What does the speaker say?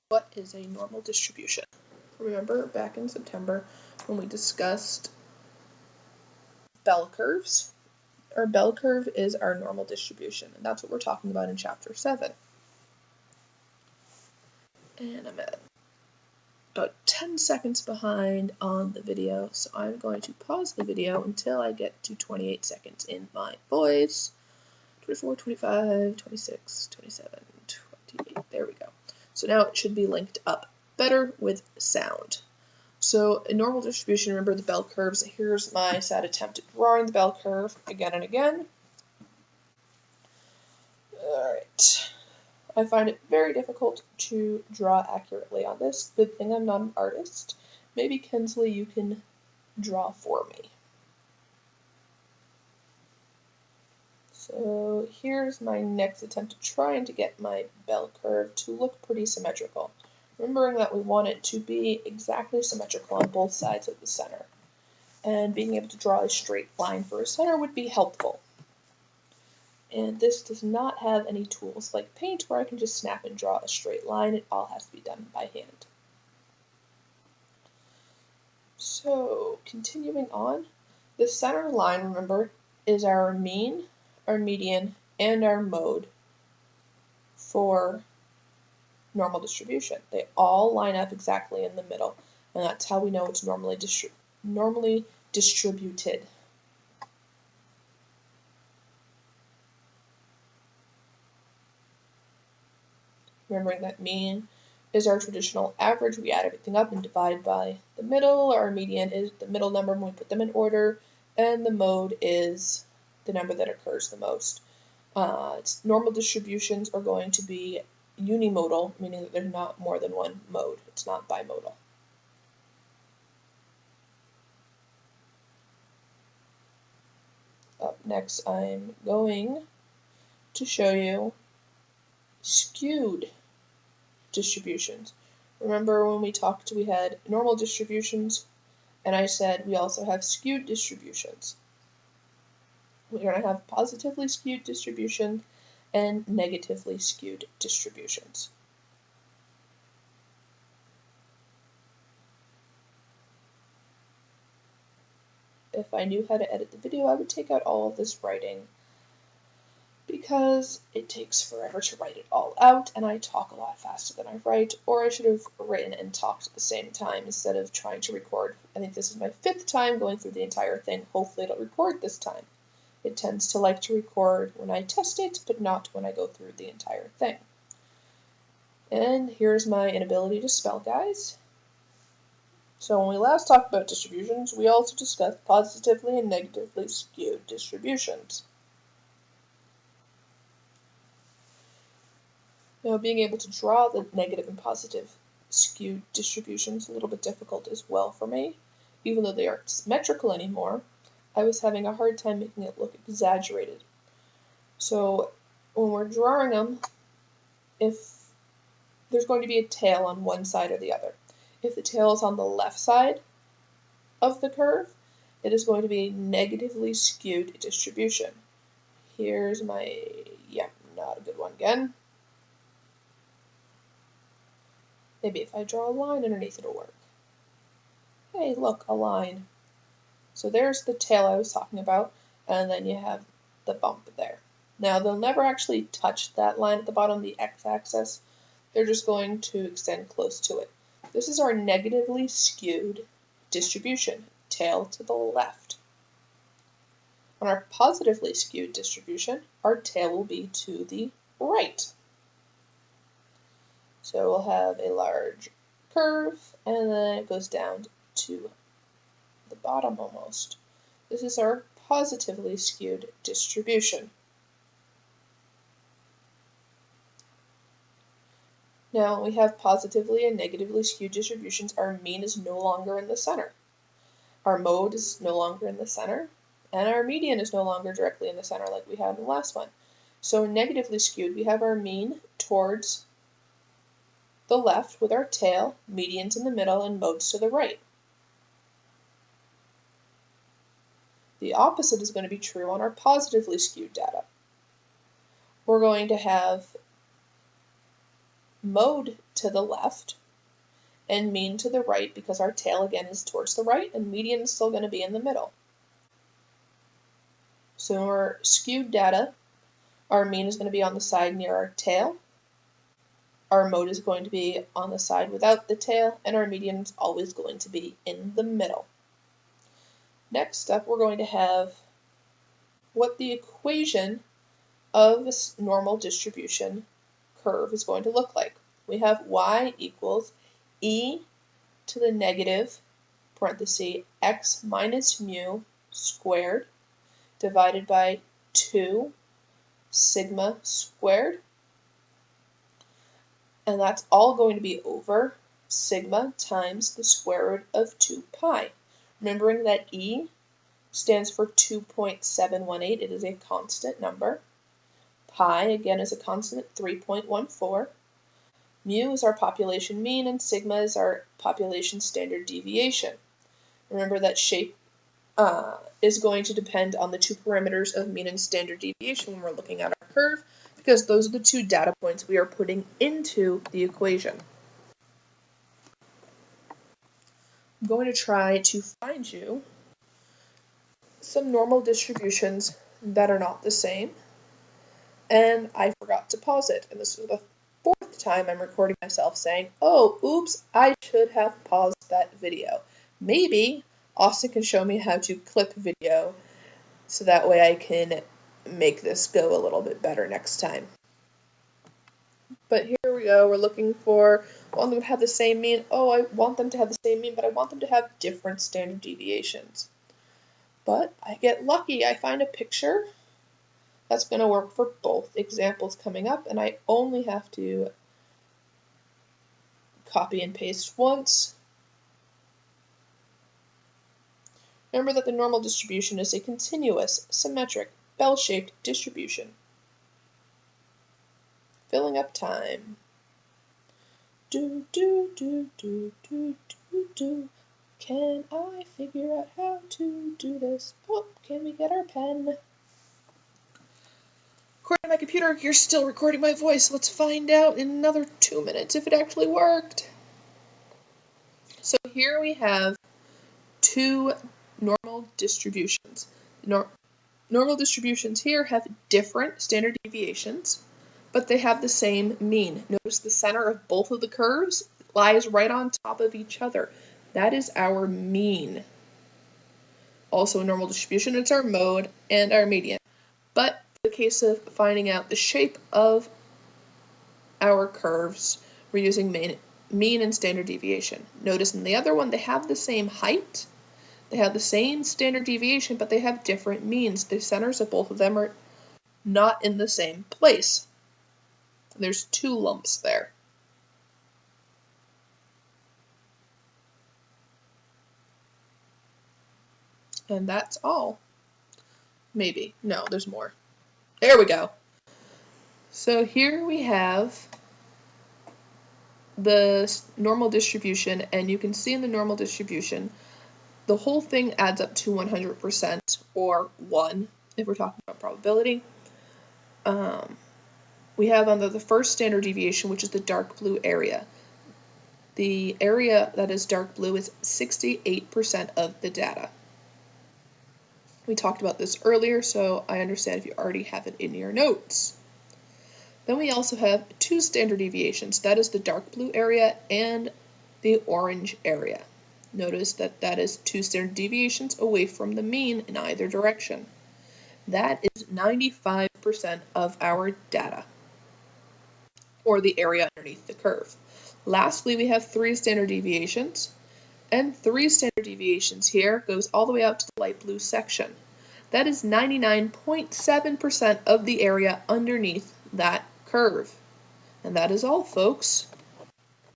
What is a normal distribution? Remember back in September when we discussed bell curves? Our bell curve is our normal distribution, and that's what we're talking about in Chapter 7. And I'm at about 10 seconds behind on the video, so I'm going to pause the video until I get to 28 seconds in my voice. 24, 25, 26, 27, 28. There we go. So now it should be linked up better with sound. So a normal distribution, remember the bell curves. Here's my sad attempt at drawing the bell curve again and again. Alright. I find it very difficult to draw accurately on this. Good thing I'm not an artist. Maybe Kinsley, you can draw for me. So here's my next attempt at trying to get my bell curve to look pretty symmetrical. Remembering that we want it to be exactly symmetrical on both sides of the center. And being able to draw a straight line for a center would be helpful. And this does not have any tools like paint where I can just snap and draw a straight line. It all has to be done by hand. So continuing on, the center line, remember, is our mean, our median, and our mode for normal distribution. They all line up exactly in the middle, and that's how we know it's normally distributed. Remembering that mean is our traditional average. We add everything up and divide by the middle. Our median is the middle number when we put them in order, and the mode is the number that occurs the most. Normal distributions are going to be unimodal, meaning that there's not more than one mode. It's not bimodal. Up next, I'm going to show you skewed distributions. Remember when we talked, we had normal distributions, and I said we also have skewed distributions. We're going to have positively skewed distributions and negatively skewed distributions. If I knew how to edit the video, I would take out all of this writing because it takes forever to write it all out, and I talk a lot faster than I write, or I should have written and talked at the same time instead of trying to record. I think this is my 5th time going through the entire thing. Hopefully it'll record this time. It tends to like to record when I test it, but not when I go through the entire thing. And here's my inability to spell, guys. So when we last talked about distributions, we also discussed positively and negatively skewed distributions. Now, being able to draw the negative and positive skewed distributions is a little bit difficult as well for me. Even though they aren't symmetrical anymore, I was having a hard time making it look exaggerated. So when we're drawing them, if there's going to be a tail on one side or the other. If the tail is on the left side of the curve, it is going to be a negatively skewed distribution. Here's my, not a good one again. Maybe if I draw a line underneath, it'll work. Hey, look, a line. So there's the tail I was talking about, and then you have the bump there. Now, they'll never actually touch that line at the bottom, the x-axis. They're just going to extend close to it. This is our negatively skewed distribution, tail to the left. On our positively skewed distribution, our tail will be to the right. So we'll have a large curve, and then it goes down to the bottom almost. This is our positively skewed distribution. Now, when we have positively and negatively skewed distributions, our mean is no longer in the center. Our mode is no longer in the center, and our median is no longer directly in the center like we had in the last one. So negatively skewed, we have our mean towards the left with our tail, medians in the middle, and modes to the right. The opposite is going to be true on our positively skewed data. We're going to have mode to the left and mean to the right because our tail again is towards the right and median is still going to be in the middle. So in our skewed data, our mean is going to be on the side near our tail, our mode is going to be on the side without the tail, and our median is always going to be in the middle. Next up, we're going to have what the equation of this normal distribution curve is going to look like. We have y equals e to the negative parenthesis x minus mu squared divided by 2 sigma squared. And that's all going to be over sigma times the square root of 2 pi. Remembering that e stands for 2.718. It is a constant number. Pi, again, is a constant at 3.14. Mu is our population mean, and sigma is our population standard deviation. Remember that shape is going to depend on the two parameters of mean and standard deviation when we're looking at our curve, because those are the two data points we are putting into the equation. I'm going to try to find you some normal distributions that are not the same, and I forgot to pause it, and this is the fourth time I'm recording myself saying, oh, oops, I should have paused that video. Maybe Austin can show me how to clip video so that way I can make this go a little bit better next time. But here we go, we're looking for, I want them to have the same mean. Oh, I want them to have the same mean, but I want them to have different standard deviations. But I get lucky, I find a picture that's going to work for both examples coming up, and I only have to copy and paste once. Remember that the normal distribution is a continuous, symmetric, bell-shaped distribution. Filling up time. Do, do, do, do, do, do, do. Can I figure out how to do this? Oh, can we get our pen? According to my computer, you're still recording my voice. Let's find out in another 2 minutes if it actually worked. So here we have two normal distributions. Normal distributions here have different standard deviations, but they have the same mean. Notice the center of both of the curves lies right on top of each other. That is our mean. Also a normal distribution, it's our mode and our median. But in the case of finding out the shape of our curves, we're using mean and standard deviation. Notice in the other one, they have the same height, they have the same standard deviation, but they have different means. The centers of both of them are not in the same place. There's two lumps there. And that's all. Maybe. No, there's more. There we go. So here we have the normal distribution, and you can see in the normal distribution, the whole thing adds up to 100%, or 1, if we're talking about probability. We have under the first standard deviation, which is the dark blue area. The area that is dark blue is 68% of the data. We talked about this earlier, so I understand if you already have it in your notes. Then we also have two standard deviations. That is the dark blue area and the orange area. Notice that that is two standard deviations away from the mean in either direction. That is 95% of our data, or the area underneath the curve. Lastly, we have three standard deviations. And three standard deviations here goes all the way out to the light blue section. That is 99.7% of the area underneath that curve. And that is all, folks.